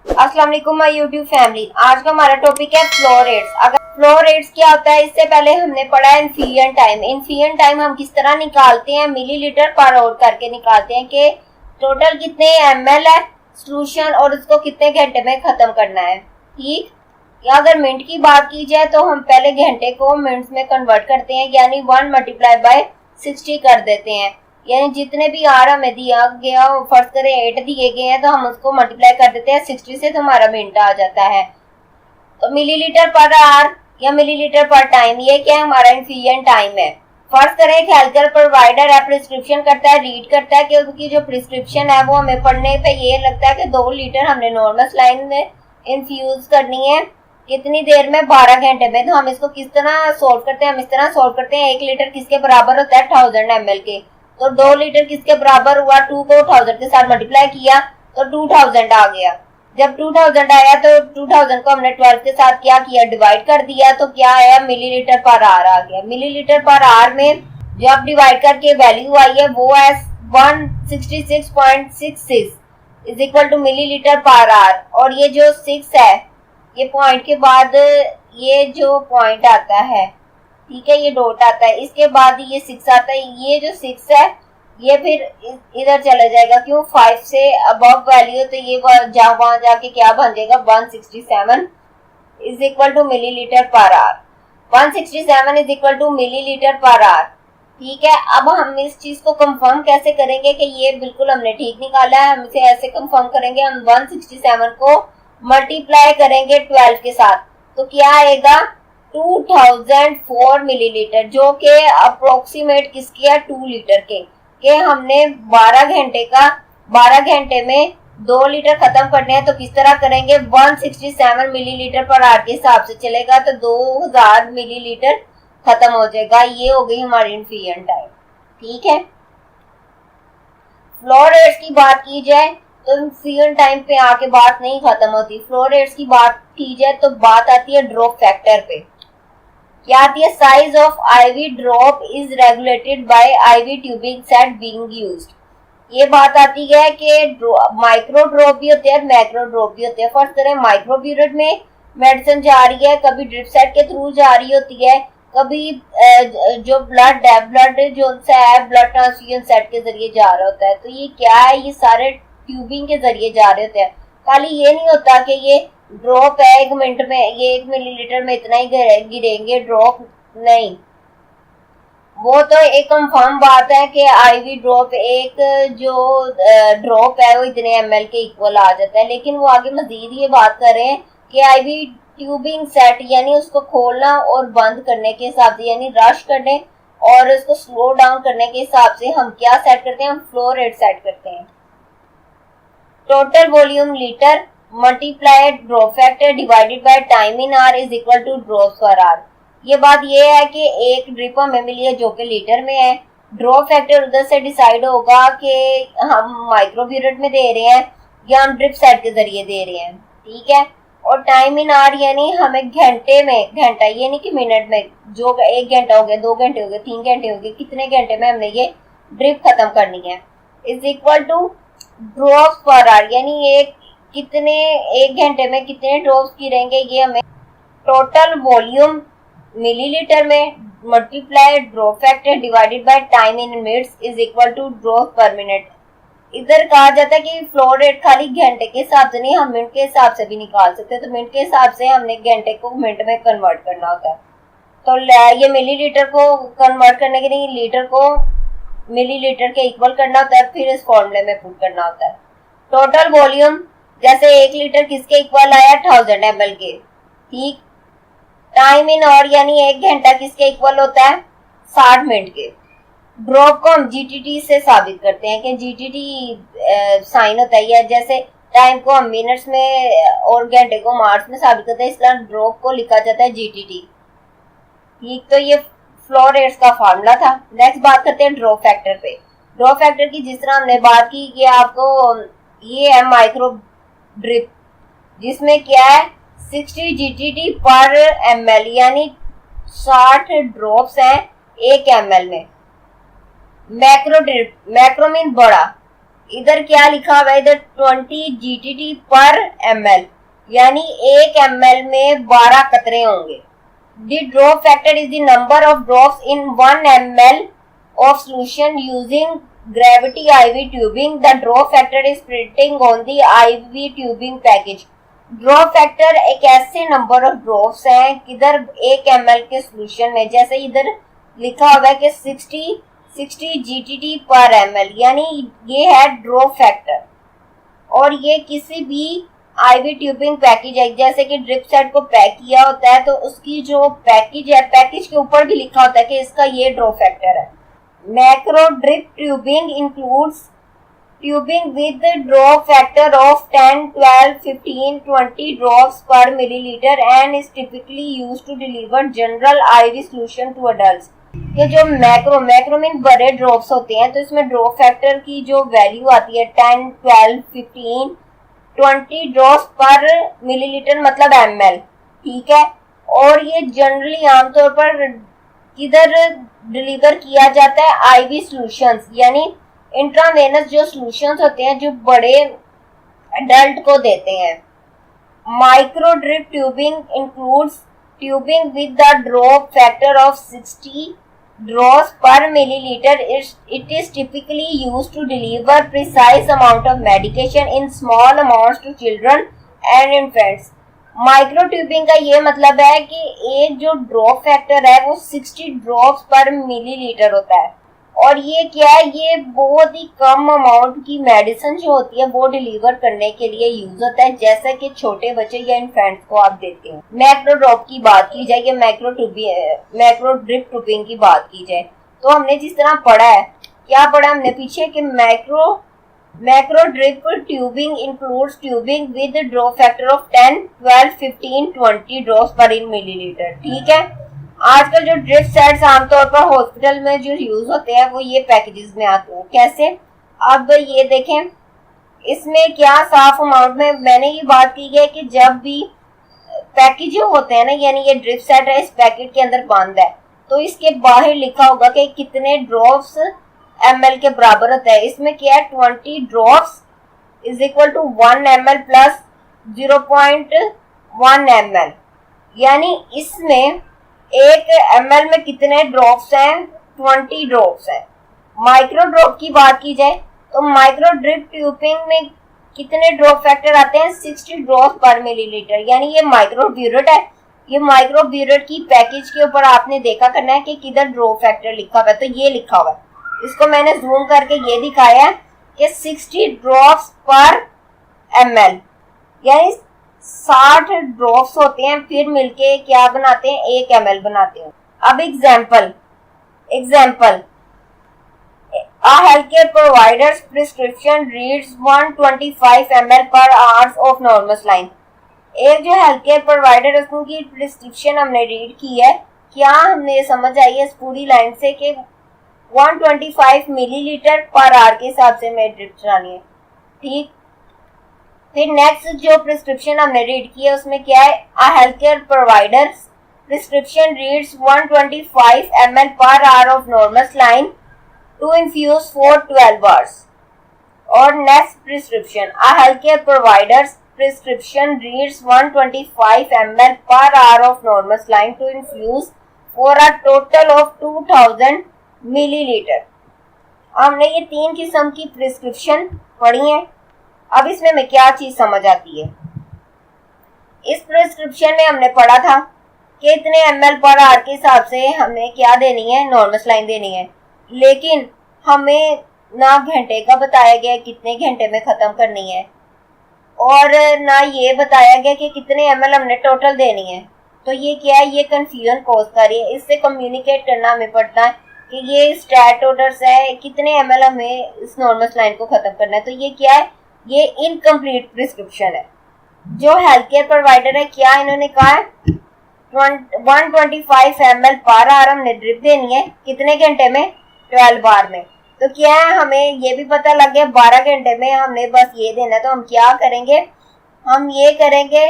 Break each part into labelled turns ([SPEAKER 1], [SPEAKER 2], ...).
[SPEAKER 1] अस्सलाम वालेकुम my YouTube family. आज का हमारा टॉपिक है फ्लो रेट्स। अगर फ्लो रेट्स क्या होता है, इससे पहले हमने पढ़ा है इन्फिशिएंट टाइम। इन्फिशिएंट टाइम हम किस तरह निकालते हैं, मिलीलीटर पर आवर करके निकालते हैं कि टोटल कितने ml है सॉल्यूशन और उसको कितने घंटे में खत्म करना है। ठीक, या अगर मिनट की बात की जाए तो हम पहले घंटे को मिनट्स में कन्वर्ट करते हैं, यानी 1 मल्टीप्लाई बाय 60 कर देते हैं। यानी जितने भी आर हमें दिया गया, फर्ज करें 8 दिए गए हैं तो हम उसको मल्टीप्लाई कर देते हैं 60 से, तो हमारा मिनट आ जाता है। तो मिलीलीटर पर आवर या मिलीलीटर पर टाइम, ये क्या है, हमारा इन्फिशिएंट टाइम है। फर्ज करें एक हेल्थ केयर प्रोवाइडर है, प्रिस्क्रिप्शन करता है, रीड करता है कि उनकी जो प्रिस्क्रिप्शन है वो हमें पढ़ने पे ये लगता है कि 2 लीटर हमने नॉर्मल लाइन में इन्फ्यूज करनी है कितनी देर में, 12 घंटे में। तो हम इसको किस तरह सॉल्व करते हैं, हम इस तरह सॉल्व करते हैं 1 लीटर किसके बराबर होता है 1000 ml के, तो 2 लीटर किसके बराबर हुआ, 2 को 1000 के साथ मल्टीप्लाई किया तो 2000 आ गया। जब 2000 आया तो 2000 को हमने 12 के साथ क्या किया, डिवाइड कर दिया, तो क्या आया, मिलीलीटर पर आवर आ गया। मिलीलीटर पर आवर में जब डिवाइड करके वैल्यू आई है वो है 166.66 is equal to millilitre per hour. और ये जो 6 है, ये पॉइंट के बाद ये जो पॉइंट आता है, ठीक है, ये डॉट आता है, इसके बाद ये 6 आता है। ये जो 6 है ये फिर इधर चला जाएगा, क्यों, 5 से अबव वैल्यू, तो ये वहां जाके क्या बन जाएगा, 167 is equal to millilitre per hour. 167 is equal to millilitre per hour. ठीक है, अब हम इस चीज को कंफर्म कैसे करेंगे कि ये बिल्कुल हमने ठीक निकाला है। हम इसे ऐसे कंफर्म करेंगे, हम 167 को मल्टीप्लाई करेंगे 12 के साथ, तो क्या आएगा, 2004 मिलीलीटर, जो कि अप्रोक्सीमेट किसकी है, 2 लीटर के हमने 12 घंटे में 2 लीटर खत्म करने हैं। तो किस तरह करेंगे, 167 मिलीलीटर पर आवर के हिसाब से चलेगा तो 2000 मिलीलीटर खत्म हो जाएगा। ये हो गई हमारी इन्फिशिएंट टाइम। ठीक है, फ्लो रेट्स की बात की जाए तो इन्फिशिएंट टाइम पे आके बात नहीं खत्म होती। फ्लो रेट्स की बात की जाए तो बात आती है ड्रॉप फैक्टर पे। क्या आती है, size of IV drop is regulated by IV tubing set being used. ये बात आती है कि माइक्रो ड्रॉप भी होते हैं और मैक्रो ड्रॉप भी होते हैं। फर्स्ट करें माइक्रो पीरियड में मेडिसिन जा रही है, कभी ड्रिप सेट के थ्रू जा रही होती है, कभी जो ब्लड है, ब्लड जो है ब्लड ट्रांसफ्यूजन सेट के जरिए जा रहा होता है। तो ये क्या है, ये सारे ट्यूबिंग के जरिए जा रहे होते हैं। खाली ये नहीं होता कि ये ड्रॉप है 1 मिनट में, ये 1 मिलीलीटर में इतना ही गिरेंगे ड्रॉप, नहीं, वो तो एक कंफर्म बात है कि आईवी ड्रॉप, एक जो ड्रॉप है वो इतने ml के इक्वल आ जाता है। लेकिन वो आगे मजीद ये बात कर रहे हैं कि आईवी ट्यूबिंग सेट, यानी उसको खोलना और बंद करने के हिसाब से, यानी रश करने और उसको स्लो डाउन करने के हिसाब से हम क्या सेट करते हैं, हम फ्लो रेट सेट करते हैं। Total volume litre multiply drop factor divided by time in our is equal two drops per hour. ये बात ये है कि एक ड्रिप हमें मिली है जो कि लीटर में है, ड्रॉप फैक्टर उधर से डिसाइड होगा कि हम माइक्रो पीरियड में दे रहे हैं या हम ड्रिप सेट के जरिए दे रहे हैं। ठीक है, और टाइम इन आवर यानी हमें घंटे में, घंटा ये नहीं कि मिनट में, जो 1 घंटा हो गया, 2 घंटे हो गए, 3 घंटे हो गए, कितने घंटे में हमने ये ड्रिप खत्म करनी है, is equal two drops per hour, यानी कितने 1 घंटे में कितने ड्रॉप्स गिरेंगे, ये हमें टोटल वॉल्यूम मिलीलीटर में multiply drop factor divided by time in minutes is equal to drop per minute. इधर कहा जाता है कि फ्लो रेट खाली घंटे के हिसाब से नहीं, हम मिनट के हिसाब से भी निकाल सकते हैं। तो मिनट के हिसाब से हमने घंटे को मिनट में कन्वर्ट करना होता है, तो ये मिलीलीटर को कन्वर्ट करने के लिए लीटर को मिलीलीटर के इक्वल करना होता है, फिर इस फॉर्मूले में पुट करना होता है। टोटल वॉल्यूम जैसे 1 लीटर किसके इक्वल आया, 1000 ml के। ठीक, टाइम इन आवर यानी 1 घंटा किसके इक्वल होता है, 60 मिनट के। ड्रॉप को हम जीटीटी से साबित करते हैं कि जीटीटी साइन होता है, या जैसे टाइम को हम मिनट्स में और घंटे को मार्च में साबित करते हैं, इस तरह ड्रॉप को लिखा जाता है जीटीटी। ठीक, तो ये फ्लो रेट्स का फार्मूला था। नेक्स्ट बात करते हैं ड्रॉप फैक्टर पे। ड्रॉप फैक्टर की जिस तरह हमने बात की कि आपको ये है माइक्रो ड्रिप, जिसमें क्या है 60 GTT पर ml, यानी 60 ड्रॉप्स हैं 1 ml में। मैक्रो ड्रिप, मैक्रो मीन बड़ा, इधर क्या लिखा हुआ है, इधर 20 GTT पर ml, यानी 1 ml में 12 कतरे होंगे। The drop factor is the number of drops in 1 ml of solution using gravity IV tubing. The drop factor is printing on the IV tubing package. Drop factor एक ऐसे number of drops हैं किधर 1 ml के solution में, जैसे इधर लिखा हुआ है कि 60 GTT पर ml, यानी ये है ड्रॉप फैक्टर। और ये किसी भी आईवी ट्यूबिंग पैकेज है, जैसे कि ड्रिप सेट को पैक किया होता है तो उसकी जो पैकेज है, पैकेज के ऊपर भी लिखा होता है कि इसका ये ड्रॉप फैक्टर है। Macro drip tubing includes tubing with the drop factor of 10, 12, 15, 20 drops per milliliter and is typically used to deliver general IV solution to adults. ये जो मैक्रो मीन बड़े ड्रॉप्स होते हैं, तो इसमें ड्रॉप फैक्टर की जो वैल्यू आती है 10, 12, 15, 20 ड्रॉप्स पर मिलीलीटर मतलब ml, ठीक है। और ये जनरली आमतौर पर किधर डिलीवर किया जाता है, आईवी सॉल्यूशंस, यानी इंट्रावेनस जो सॉल्यूशंस होते हैं जो बड़े एडल्ट को देते हैं। Micro drip tubing includes tubing with the drop factor of 60 drops per millilitre. It is typically used to deliver precise amount of medication in small amounts to children and infants. Micro tubing का ये मतलब है कि एक जो drop factor है वो 60 drops per millilitre होता है, और ये क्या है, ये बहुत ही कम अमाउंट की मेडिसिन जो होती है वो डिलीवर करने के लिए यूज होता है, जैसा कि छोटे बच्चे या इन्फेंट्स को आप देते हैं। मैक्रो ड्रॉप की बात की जाए या मैक्रो ड्रिप ट्यूबिंग की बात की जाए, तो हमने जिस तरह पढ़ा है, क्या पढ़ा हमने पीछे कि macro drip tubing includes tubing with drop factor of 10, 12, 15, 20 drops पर इन मिलीलीटर, ठीक है। आजकल जो ड्रिप सेट्स आमतौर पर हॉस्पिटल में जो यूज होते हैं वो ये पैकेजेस में आते हैं। कैसे, अब ये देखें, इसमें क्या साफ अमाउंट में मैंने ये बात की है कि जब भी पैकेज जो होते हैं ना, यानी ये ड्रिप सेट है, इस पैकेट के अंदर बंद है, तो इसके बाहर लिखा होगा कि कितने ड्रॉप्स ml के बराबर होता है। इसमें क्या है, 20 drops is equal to 1 ml plus 0.1 ml, यानी इसमें 1 ml में कितने ड्रॉप्स हैं, 20 ड्रॉप्स हैं। माइक्रो ड्रॉप की बात की जाए तो माइक्रो ड्रिप ट्यूबिंग में कितने ड्रॉप फैक्टर आते हैं, 60 ड्रॉप्स पर मिलीलीटर, यानी ये माइक्रो ब्यूरेट है। ये माइक्रो ब्यूरेट की पैकेज के ऊपर आपने देखा करना है कि किधर ड्रॉप फैक्टर लिखा हुआ है, तो ये लिखा हुआ है, इसको मैंने जूम करके ये दिखाया कि 60 ड्रॉप्स पर ml, यानी 60 ड्रॉप्स होते हैं, फिर मिलके क्या बनाते हैं, 1 ml बनाते हैं। अब example, a healthcare provider's prescription reads 125 ml per hours of normal saline। एक जो हेल्थ केयर प्रोवाइडर उसकी प्रिस्क्रिप्शन हमने रीड की है, क्या हमने समझ आई है इस पूरी लाइन से कि 125 मिलीलीटर पर आवर के हिसाब से मैं ड्रिप चलानी है, ठीक। फिर नेक्स्ट जो प्रिस्क्रिप्शन हमने रीड की है उसमें क्या है, a health care provider prescription reads 125 ml per hour of normal saline to infuse for 12 hours. और next prescription, a health care provider prescription reads 125 ml per hour of normal saline to infuse for a total of 2000 millilitre. हमने ये 3 किस्म की prescription पढ़ी है। अब इसमें हमें क्या चीज समझ आती है, इस प्रिस्क्रिप्शन में हमने पढ़ा था कि इतने ml पर आवर के हिसाब से हमें क्या देनी है, नॉर्मल सालाइन देनी है, लेकिन हमें ना घंटे का बताया गया कितने घंटे में खत्म करनी है, और ना ये बताया गया कि कितने ml हमने टोटल देनी है। तो ये क्या है, ये कंफ्यूजन कॉज कर रही है। इससे कम्युनिकेट करना हमें पड़ता है कि ये स्टैट ऑर्डर्स है, कितने ml हमें इस नॉर्मल सालाइन को खत्म करना है। तो ये क्या है, ये इनकम्प्लीट प्रिस्क्रिप्शन है। जो हेल्थ केयर प्रोवाइडर है, क्या इन्होंने कहा है 125 ml पर आवर हमने ड्रिप देनी है, कितने घंटे में, 12 आवर में। तो क्या है, हमें ये भी पता लग गया 12 घंटे में हमने बस ये देना है। तो हम क्या करेंगे, हम ये करेंगे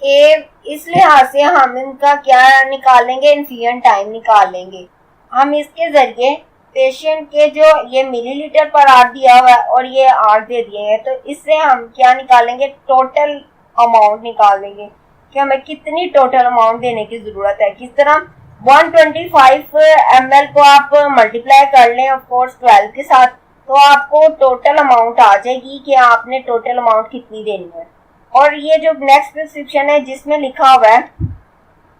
[SPEAKER 1] कि इस लिहाज से हम इनका क्या निकाल लेंगे, इन्फ्यूजन टाइम निकाल लेंगे। हम इसके जरिए पेशेंट के जो ये मिलीलीटर पर आर दिया हुआ है और ये आर दे दिए हैं, तो इससे हम क्या निकालेंगे, टोटल अमाउंट निकाल देंगे कि हमें कितनी टोटल अमाउंट देने की जरूरत है। किस तरह 125 ml को आप मल्टीप्लाई कर लें ऑफ कोर्स 12 के साथ, तो आपको टोटल अमाउंट आ जाएगी कि आपने टोटल अमाउंट कितनी देनी है। और ये जो नेक्स्ट प्रिस्क्रिप्शन है जिसमें लिखा हुआ है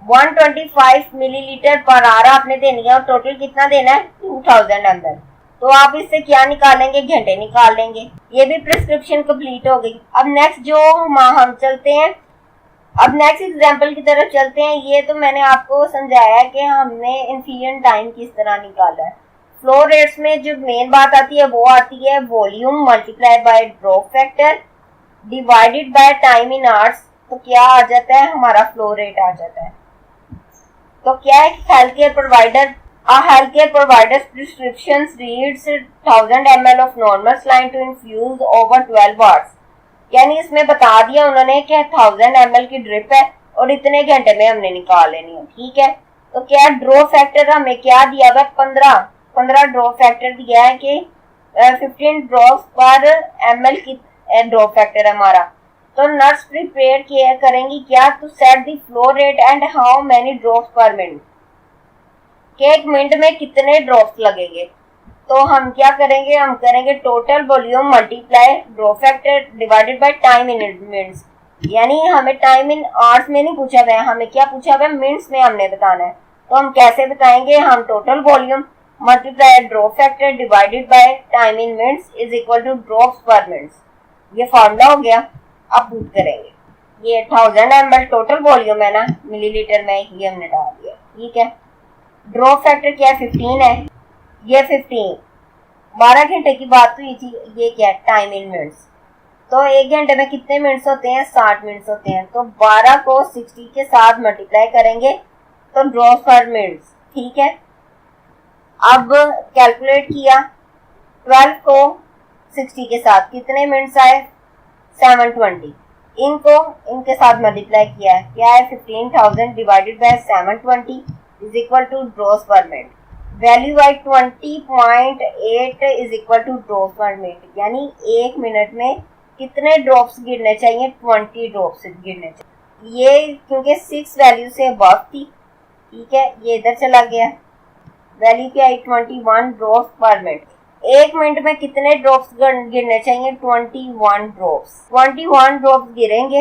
[SPEAKER 1] 125 मिलीलीटर पर आवर आपने देनी है और टोटल कितना देना है 2000 ml, तो आप इससे क्या निकालेंगे, घंटे निकाल लेंगे। ये भी प्रिस्क्रिप्शन कंप्लीट हो गई। अब नेक्स्ट जो हम चलते हैं, अब नेक्स्ट एग्जांपल की तरफ चलते हैं। ये तो मैंने आपको समझाया कि हमने इन्फिनिट टाइम किस तरह निकाला है। फ्लो रेट्स में जो मेन बात आती है वो आती है volume multiply by drop factor divided by time in hours. तो क्या आ जाता है, हमारा फ्लो रेट आ जाता है। तो क्या है कि health care providers prescriptions reads 1000 ml of normal saline to infuse over 12 hours. यानी इसमें बता दिया उन्होंने कि 1000 ml की ड्रिप है और इतने घंटे में हमने निकाल लेनी है, ठीक है। तो क्या ड्रॉप फैक्टर हमें क्या दिया हुआ, 15 ड्रॉप फैक्टर दिया है कि 15 ड्रॉप्स पर ml की ड्रॉप फैक्टर है हमारा। तो नर्स प्रिपेयर किया करेंगी क्या, to set the flow rate and how many drops per minute, कि एक मिनट में कितने ड्रॉप्स लगेंगे। तो हम क्या करेंगे, हम करेंगे total volume multiply drop factor divided by time in minutes. यानी हमें टाइम इन आवर्स में नहीं पूछा गया, हमें क्या पूछा गया, मिनट्स में हमने बताना है। तो हम कैसे बताएंगे, हम total volume multiply drop factor divided by time in minutes is equal two drops पर मिनट्स। ये फॉर्मूला हो गया। अब पुट करेंगे, ये 1000 ml टोटल वॉल्यूम है ना, मिलीलीटर में ये हमने डाल दिया, ठीक है। ड्रॉप फैक्टर क्या है, 15 है, ये 15 12 घंटे की बात हुई थी, ये क्या है टाइम इन मिनट्स। तो एक घंटे में कितने मिनट्स होते हैं, 60 मिनट्स होते हैं। तो 12 को 60 के साथ मल्टीप्लाई करेंगे तो ड्रॉप पर मिनट्स, ठीक है। अब कैलकुलेट किया, 12 को 60 के साथ कितने मिनट्स आए, 720। इनको इनके साथ मल्टीप्लाई किया है, क्या है 15000 divided by 720 is equal two drops per minute. Value I 20.8 is equal two drops per minute. यानी एक मिनट में कितने ड्रॉप्स गिरने चाहिए, 20 ड्रॉप्स गिरने चाहिए। ये क्योंकि 6 वैल्यू से अबव थी, ठीक है, ये इधर चला गया, वैल्यू क्या आई 21 ड्रॉप्स पर मिनट। एक मिनट में कितने ड्रॉप्स गिरने चाहिए, 21 ड्रॉप्स। 21 ड्रॉप्स गिरेंगे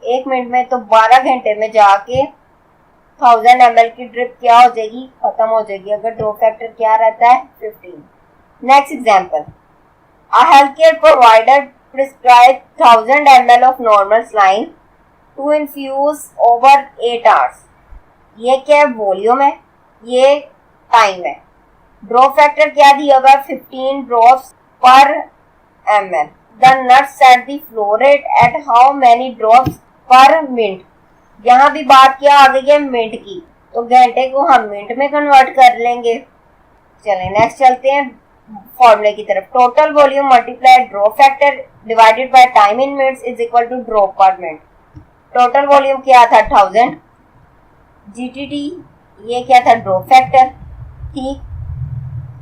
[SPEAKER 1] एक मिनट में, तो 12 घंटे में जाके 1000 ml की ड्रिप क्या हो जाएगी, खत्म हो जाएगी, अगर ड्रॉप फैक्टर क्या रहता है 15। Next example, a health care provider prescribe 1000 ml of normal saline to infuse over 8 hours. ये क्या है, वॉल्यूम है, ये टाइम है। ड्रॉप फैक्टर क्या दिया हुआ है, 15 drops per ml। The nurse set the flow rate at how many drops per minute. यहाँ भी बात क्या आ गई है, मिनट की, तो घंटे को हम मिनट में कन्वर्ट कर लेंगे। चलें नेक्स्ट चलते हैं फॉर्मूले की तरफ। Total volume multiply drop factor divided by time in minutes is equal to drop per minute. Total volume क्या था 1000 GTT, ये क्या था ड्रॉप फैक्टर, ठीक।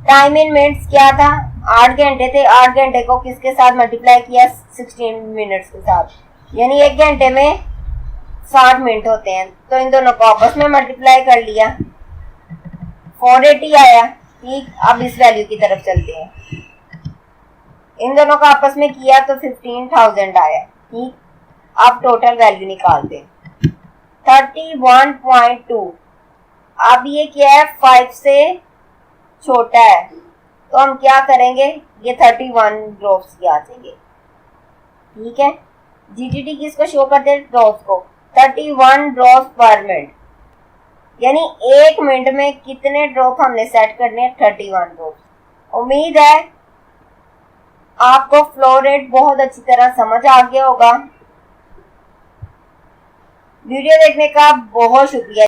[SPEAKER 1] टाइम इन मिनट्स क्या था, 8 घंटे थे, 8 घंटे को किसके साथ मल्टीप्लाई किया, 16 मिनट्स के साथ। यानी एक घंटे में 60 मिनट होते हैं, तो इन दोनों को आपस में मल्टीप्लाई कर लिया, 480 आया, ठीक। अब इस वैल्यू की तरफ चलते हैं, इन दोनों का आपस में किया तो 15000 आया, ठीक। अब टोटल वैल्यू निकालते हैं, 31.2। अब ये क्या है, 5 से छोटा है, तो हम क्या करेंगे, ये 31 ड्रॉप्स की आ जाएंगे, ठीक है। जीटीटी किसको शो करते हैं, ड्रॉप्स को, 31 ड्रॉप्स पर मिनट। यानी एक मिनट में कितने ड्रॉप हमने सेट करने हैं, 31 ड्रॉप्स। उम्मीद है आपको फ्लो रेट बहुत अच्छी तरह समझ आ गया होगा। वीडियो देखने का बहुत शुक्रिया।